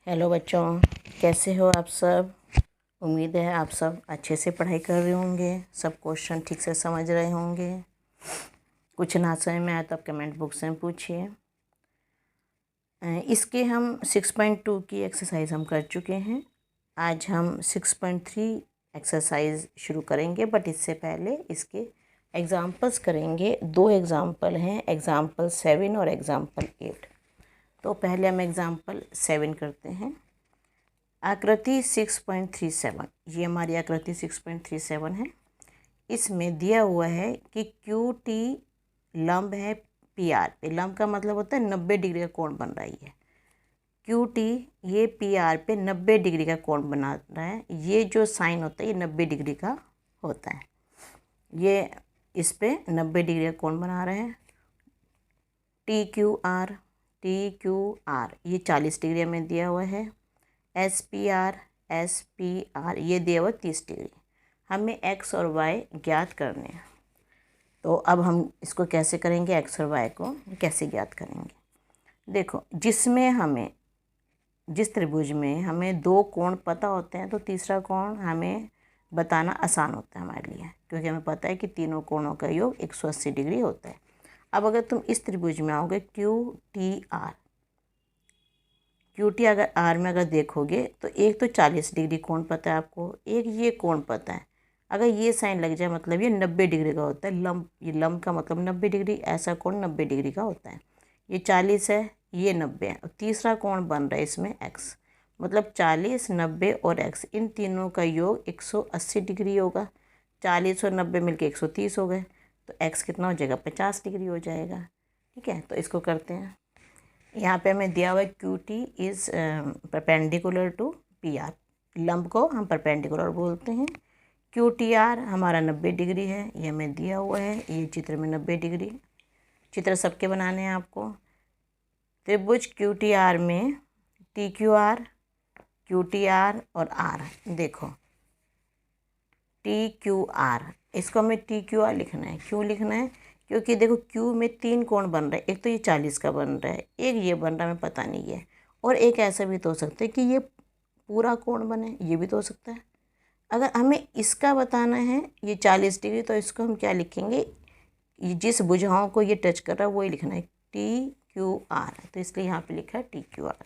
Hello बच्चों, कैसे हो आप सब। उम्मीद है आप सब अच्छे से पढ़ाई कर रहे होंगे, सब क्वेश्चन ठीक से समझ रहे होंगे। कुछ ना समझ में आया तो आप कमेंट बॉक्स में पूछिए। इसके हम 6.2 की एक्सरसाइज हम कर चुके हैं। आज हम 6.3 एक्सरसाइज शुरू करेंगे, बट इससे पहले इसके एग्ज़ाम्पल्स करेंगे। 2 एग्ज़ाम्पल हैं, एग्ज़ाम्पल 7 और एग्ज़ाम्पल 8। तो पहले हम एग्ज़ाम्पल 7 करते हैं। आकृति 6.37, ये हमारी आकृति 6.37 है। इसमें दिया हुआ है कि क्यू टी लंब है पी आर पे। लंब का मतलब होता है 90 डिग्री का कोण बन रही है। क्यू टी ये पी आर पे 90 डिग्री का कोण बना रहा है। ये जो साइन होता है ये 90 डिग्री का होता है। ये इस पे 90 डिग्री का कोण बना रहे हैं। टी क्यू आर ये 40 डिग्री में दिया हुआ है। एस पी आर ये दिया हुआ 30 डिग्री। हमें एक्स और वाई ज्ञात करने हैं। तो अब हम इसको कैसे करेंगे, एक्स और वाई को कैसे ज्ञात करेंगे। देखो, जिस त्रिभुज में हमें 2 कोण पता होते हैं तो तीसरा कोण हमें बताना आसान होता है हमारे लिए, क्योंकि हमें पता है कि तीनों कोणों का योग 180 डिग्री होता है। अब अगर तुम इस त्रिभुज में आओगे क्यू टी अगर आर में अगर देखोगे तो एक तो 40 डिग्री कोण पता है आपको, एक ये कोण पता है। अगर ये साइन लग जाए मतलब ये 90 डिग्री का होता है। ये लंब का मतलब 90 डिग्री, ऐसा कोण 90 डिग्री का होता है। ये 40 है, ये 90 है। और तीसरा कोण बन रहा है इसमें एक्स, मतलब 40, 90 और एक्स, इन तीनों का योग 180 डिग्री होगा। 40 और 90 मिलके 130 हो गए, तो एक्स कितना हो जाएगा, 50 डिग्री हो जाएगा। ठीक है, तो इसको करते हैं। यहाँ पे हमें दिया हुआ है Q T is perpendicular to P R. लंब को हम परपेंडिकुलर बोलते हैं। क्यू टी आर हमारा 90 डिग्री है, ये हमें दिया हुआ है। ये चित्र में 90 डिग्री, चित्र सबके बनाने हैं आपको। त्रिभुज क्यू टी आर में टी क्यू आर और आर, देखो टी क्यू आर, इसको हमें टी क्यू आर लिखना है। क्यों लिखना है, क्योंकि देखो क्यू में 3 कोण बन रहे हैं। एक तो ये 40 का बन रहा है, एक ये बन रहा है, हमें पता नहीं है। और एक ऐसा भी तो हो सकता है कि ये पूरा कोण बने, ये भी तो हो सकता है। अगर हमें इसका बताना है ये 40 डिग्री, तो इसको हम क्या लिखेंगे, ये जिस भुजाओं को ये टच कर रहा है वही लिखना है, टी क्यू आर। तो इसलिए यहाँ पे लिखा है टी क्यू आर।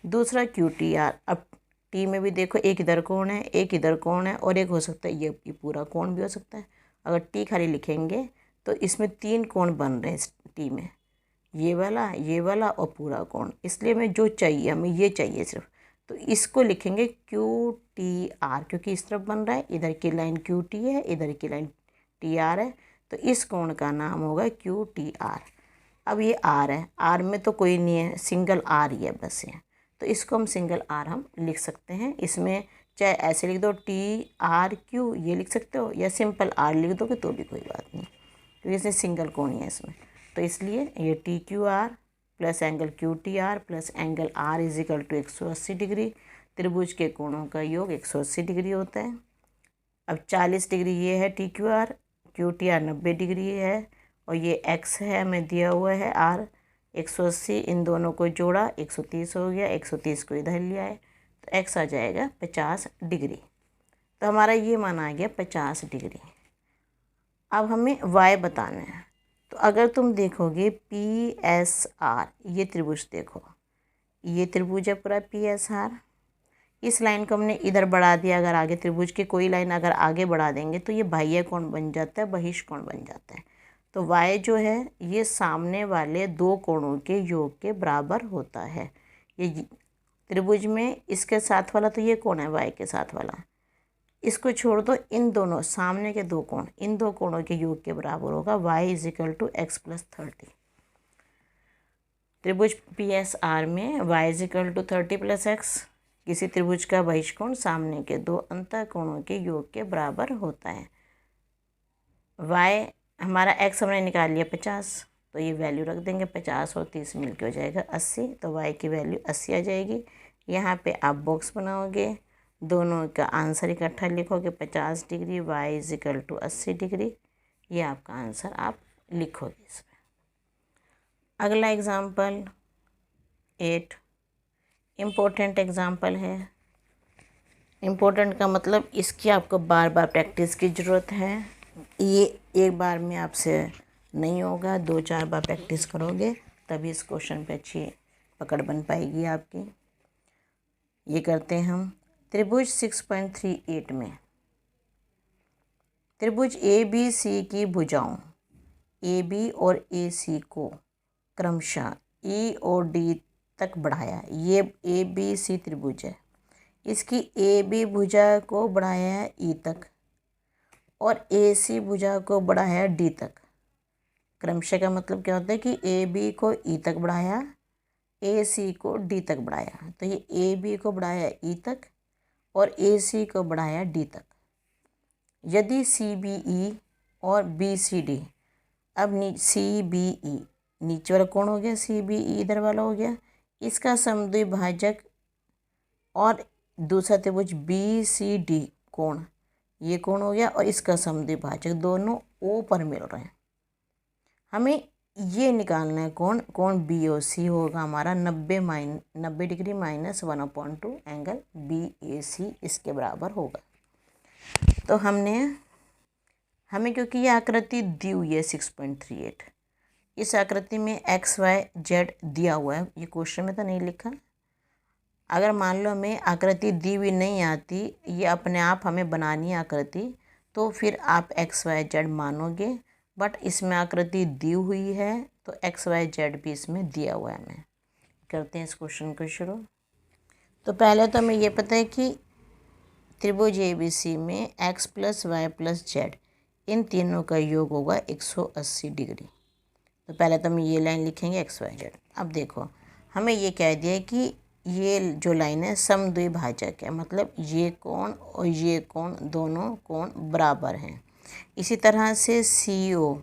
दूसरा क्यू टी आर। अब टी में भी देखो एक इधर कोण है, एक इधर कोण है, और एक हो सकता है ये पूरा कोण भी हो सकता है। अगर टी खाली लिखेंगे तो इसमें 3 कोण बन रहे हैं इस टी में, ये वाला और पूरा कोण। इसलिए हमें जो चाहिए, हमें ये चाहिए सिर्फ, तो इसको लिखेंगे क्यू टी आर, क्योंकि इस तरफ बन रहा है। इधर की लाइन क्यू टी है, इधर की लाइन टी आर है, तो इस कोण का नाम होगा क्यू टी आर। अब ये आर है, आर में तो कोई नहीं है, सिंगल आर ही है बस ये, तो इसको हम सिंगल आर हम लिख सकते हैं। इसमें चाहे ऐसे लिख दो टी आर क्यू, ये लिख सकते हो, या सिंपल आर लिख दोगे तो भी कोई बात नहीं, क्योंकि इसमें सिंगल कोण ही है इसमें। तो इसलिए ये T Q R plus angle Q T R plus angle R equal to 180 degree. त्रिभुज के कोणों का योग 180 डिग्री होता है। अब 40 डिग्री ये है T Q T are 90 degree है, और ये एक्स है हमें दिया हुआ है आर 180। इन दोनों को जोड़ा 130 हो गया, 130 को इधर लिया है, तो एक्स आ जाएगा 50 डिग्री। तो हमारा ये मान आ गया 50 डिग्री। अब हमें y बताना है। तो अगर तुम देखोगे पी एस आर, ये त्रिभुज देखो, ये त्रिभुज है पूरा पी एस आर। इस लाइन को हमने इधर बढ़ा दिया। अगर आगे त्रिभुज की कोई लाइन अगर आगे बढ़ा देंगे तो ये बाह्य कोण बन जाता है, बहिष्कोण बन जाता है। तो y जो है ये सामने वाले 2 कोणों के योग के बराबर होता है। ये त्रिभुज में इसके साथ वाला तो ये कोण है y के साथ वाला, इसको छोड़ दो, इन दोनों सामने के 2 कोण, इन 2 कोणों के योग के बराबर होगा y equal to X plus 30। त्रिभुज पी एस आर में y equal to 30 plus X, किसी त्रिभुज का बहिष्कोण सामने के 2 अंतः कोणों के योग के बराबर होता है। y हमारा x हमने निकाल लिया 50, तो ये वैल्यू रख देंगे, 50 और 30 मिलके हो जाएगा 80, तो y की वैल्यू 80 आ जाएगी। यहाँ पे आप बॉक्स बनाओगे, दोनों का आंसर इकट्ठा लिखोगे, 50 degree y equal to 80 degree, ये आपका आंसर आप लिखोगे इसमें। अगला एग्जाम्पल 8। इम्पोर्टेंट एग्जाम्पल है। इम्पोर्टेंट का मतलब इसकी आपको बार बार प्रैक्टिस की ज़रूरत है। ये एक बार में आपसे नहीं होगा, 2-4 बार प्रैक्टिस करोगे तभी इस क्वेश्चन पे अच्छी पकड़ बन पाएगी आपकी। ये करते हैं हम। त्रिभुज 6.38 में त्रिभुज ए बी सी की भुजाओं ए बी और ए सी को क्रमशः ई और डी तक बढ़ाया। ये ए बी सी त्रिभुज है, इसकी ए बी भुजा को बढ़ाया है ई तक और ए सी भुजा को बढ़ाया है डी तक। क्रमशः का मतलब क्या होता है कि ए बी को ई तक बढ़ाया, ए सी को डी तक बढ़ाया। तो ये ए बी को बढ़ाया ई तक और ए सी को बढ़ाया डी तक। यदि सी बी ई और बी सी डी, अब सी बी ई नीचे वाला कौन हो गया, सी बी ई इधर वाला हो गया, इसका समद्विभाजक और दूसरा त्रिभुज बी सी डी कोण, ये कोण हो गया और इसका समद्विभाजक, दोनों ओ पर मिल रहे हैं। हमें ये निकालना है कोण बी ओ सी होगा हमारा 90 डिग्री माइनस 1/2 एंगल बी ए सी इसके बराबर होगा। तो हमें क्योंकि ये आकृति दी हुई है 6.38, इस आकृति में एक्स वाई जेड दिया हुआ है, ये क्वेश्चन में तो नहीं लिखा। अगर मान लो हमें आकृति दी हुई नहीं आती, ये अपने आप हमें बनानी है आकृति, तो फिर आप एक्स वाई जेड मानोगे, बट इसमें आकृति दी हुई है तो एक्स वाई जेड भी इसमें दिया हुआ है। हमें करते हैं इस क्वेश्चन को शुरू। तो पहले तो हमें ये पता है कि त्रिभुज ए बी सी में X plus Y plus Z इन तीनों का योग होगा 180 डिग्री। तो पहले तो हम ये लाइन लिखेंगे एक्स वाई जेड। अब देखो हमें ये कह दिया है कि ये जो लाइन है समद्विभाजक है, मतलब ये कोण और ये कोण दोनों कोण बराबर हैं। इसी तरह से सी ओ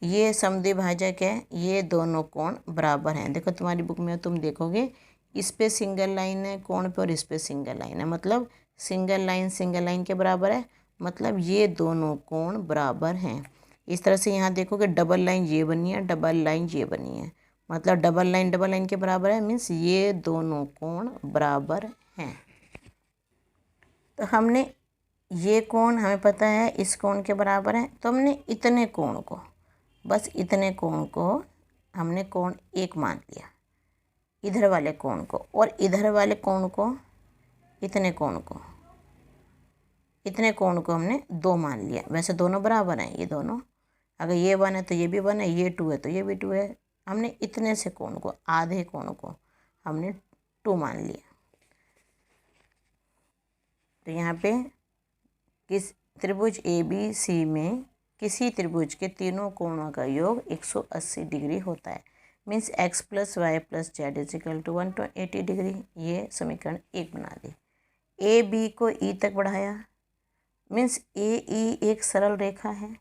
ये समद्विभाजक है, ये दोनों कोण बराबर हैं। देखो तुम्हारी बुक में तुम देखोगे इस पे सिंगल लाइन है कोण पे और इस पे सिंगल लाइन है, मतलब सिंगल लाइन के बराबर है, मतलब ये दोनों कोण बराबर हैं। इस तरह से यहाँ देखोगे डबल लाइन ये बनी है, डबल लाइन ये बनी है, मतलब डबल लाइन के बराबर है, मीन्स ये दोनों कोण बराबर हैं। तो हमने ये कोण हमें पता है इस कोण के बराबर है, तो हमने इतने कोण को, बस इतने कोण को हमने कोण एक मान लिया, इधर वाले कोण को, और इधर वाले कोण को, इतने कोण को हमने 2 मान लिया। वैसे दोनों बराबर हैं, ये दोनों, अगर ये 1 है तो ये भी 1 है, ये 2 है तो ये भी 2 है। हमने इतने से कोण को, आधे कोण को हमने 2 मान लिया। तो यहाँ पे किस त्रिभुज ए बी सी में किसी त्रिभुज के तीनों कोणों का योग 180 डिग्री होता है, means X plus Y plus Z equal to 180 degree. ये समीकरण 1 बना दी। ए बी को ई तक बढ़ाया, मीन्स ए ई एक सरल रेखा है,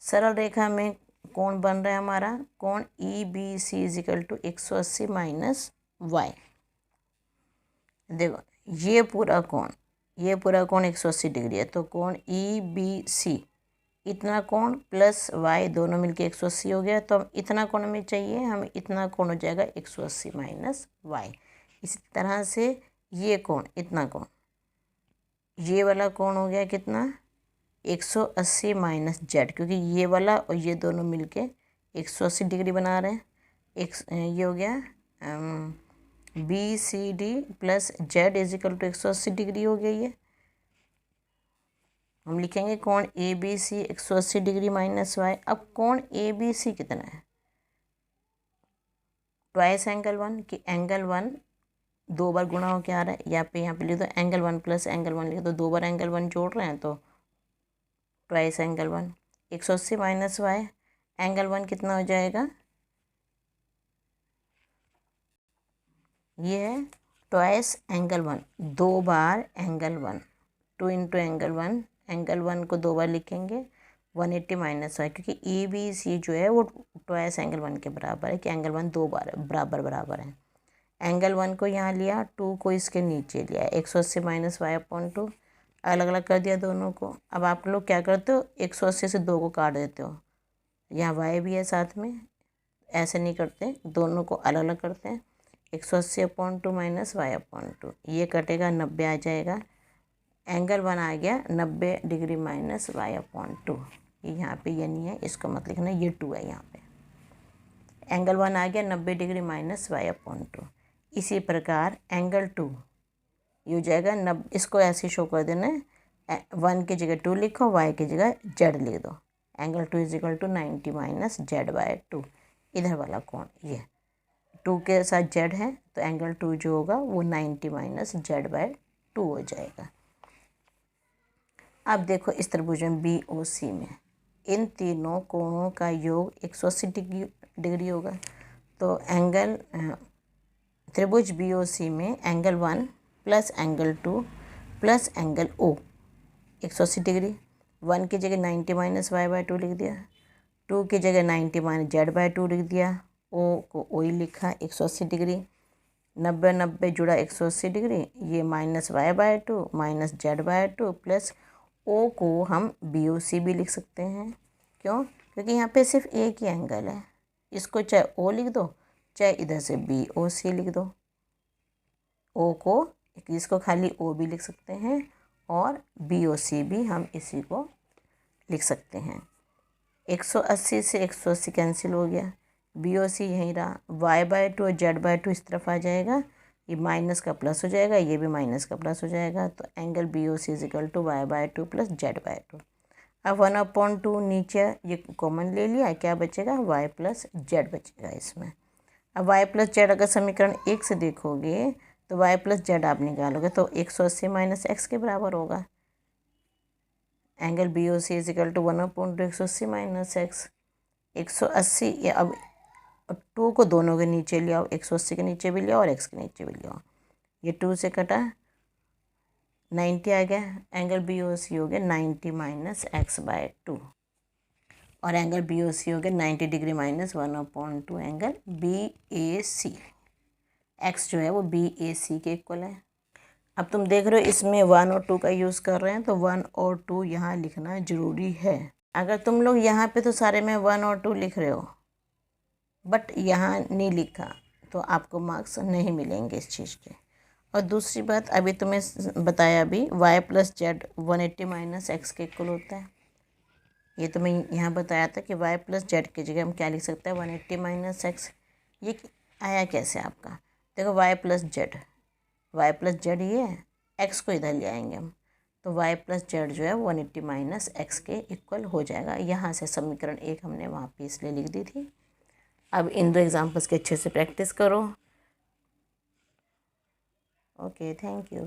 सरल रेखा में कोण बन रहा है हमारा कोण E B C equal to 180 minus Y. देखो ये पूरा कोण 180 डिग्री है, तो कोण ई बी सी इतना कोण प्लस वाई दोनों मिलके 180 हो गया। तो हम इतना कोण हमें चाहिए, हमें इतना कोण हो जाएगा 180 माइनस वाई। इसी तरह से ये कोण, इतना कोण, ये वाला कोण हो गया कितना 180 माइनस जेड, क्योंकि ये वाला और ये दोनों मिलके 180 डिग्री बना रहे हैं। ये हो गया B C D plus Z equal to 180 degree हो गया। ये हम लिखेंगे कोण A B C 180 degree minus Y. अब कोण ए बी सी कितना है, ट्वाइस एंगल 1, कि एंगल 1 2 बार गुणा हो के आ रहा है, यहाँ पे लिख दो एंगल 1 प्लस एंगल 1 लिख दो, 2 बार एंगल 1 जोड़ रहे हैं तो twice angle 1। 180 minus Y, angle 1 कितना हो जाएगा, ये है ट्वाइस एंगल 1, 2 बार एंगल 1, 2 इंटू एंगल 1, एंगल 1 को 2 बार लिखेंगे 180 माइनस वाई, क्योंकि ए बी सी जो है वो ट्वाइस एंगल 1 के बराबर है, कि एंगल 1 2 बार बराबर है। एंगल 1 को यहाँ लिया, 2 को इसके नीचे लिया, 180 माइनस वाई अपॉन 2, अलग अलग कर दिया दोनों को। अब आप लोग क्या करते हो, 180 से 2 को काट देते हो, यहाँ वाई भी है साथ में, ऐसे नहीं करते, दोनों को अलग अलग करते हैं। 180/2 माइनस y/2, ये कटेगा 90 आ जाएगा। एंगल 1 आ गया 90 डिग्री माइनस y/2, ये यहाँ पे ये नहीं है, इसको मत लिखना, ये 2 है यहाँ पे। एंगल 1 आ गया 90 डिग्री माइनस y/2। इसी प्रकार एंगल 2 ये हो जाएगा 90, इसको ऐसे शो कर देना है, 1 की जगह 2 लिखो, y की जगह z लिख दो। Angle 2 is equal to 90 minus z/2। इधर वाला कोण ये 2 के साथ z है, तो एंगल 2 जो होगा वो 90 माइनस z/2 हो जाएगा। अब देखो इस त्रिभुज में BOC में इन तीनों कोणों का योग 180 डिग्री होगा। तो एंगल त्रिभुज BOC में angle 1 plus angle 2 plus angle O 180 degree. 1 की जगह 90 माइनस y/2 लिख दिया, 2 की जगह 90 माइनस z/2 लिख दिया, O को O ही लिखा 180 डिग्री। 90 जुड़ा 180 डिग्री, ये minus y/2 minus z/2 plus O को हम BOC भी लिख सकते हैं। क्यों? क्योंकि यहाँ पे सिर्फ एक ही एंगल है, इसको चाहे O लिख दो चाहे इधर से BOC लिख दो। O को, इसको खाली O भी लिख सकते हैं और BOC भी हम इसी को लिख सकते हैं। 180 से 180 कैंसिल हो गया, BOC यहीं रहा, y/2 और z/2 इस तरफ आ जाएगा, ये माइनस का प्लस हो जाएगा, ये भी माइनस का प्लस हो जाएगा। तो angle BOC is equal to y/2 plus z/2। अब 1/2 नीचे ये कॉमन ले लिया, क्या बचेगा, y प्लस z बचेगा इसमें। अब y प्लस z अगर समीकरण 1 से देखोगे तो y प्लस z आप निकालोगे तो 180 माइनस x के बराबर होगा। Angle BOC is equal to 1/2 180 minus x। 180 ये अब 2 को दोनों के नीचे ले आओ, 180 के नीचे भी ले आओ और x के नीचे भी ले आओ, ये 2 से कटा 90 आ गया। एंगल BOC हो गया 90 माइनस x/2 और एंगल BOC हो गया 90 degree minus 1/2 angle BAC। x जो है वो BAC के इक्वल है। अब तुम देख रहे हो इसमें 1 और 2 का यूज़ कर रहे हैं, तो 1 और 2 यहाँ लिखना ज़रूरी है। अगर तुम लोग यहाँ पे तो सारे में 1 और 2 लिख रहे हो बट यहाँ नहीं लिखा तो आपको मार्क्स नहीं मिलेंगे इस चीज़ के। और दूसरी बात अभी तुम्हें बताया अभी y plus z 180 minus x के इक्वल होता है। ये तो मैं यहाँ बताया था कि y प्लस z की जगह हम क्या लिख सकते हैं 180 माइनस x। ये आया कैसे आपका, देखो y प्लस z ये है, x को इधर ले आएंगे हम, तो y प्लस z जो है 180 माइनस x के इक्वल हो जाएगा। यहाँ से समीकरण 1 हमने वहाँ पे इसलिए लिख दी थी। अब इन 2 एग्जाम्पल्स के अच्छे से प्रैक्टिस करो। Okay, thank you.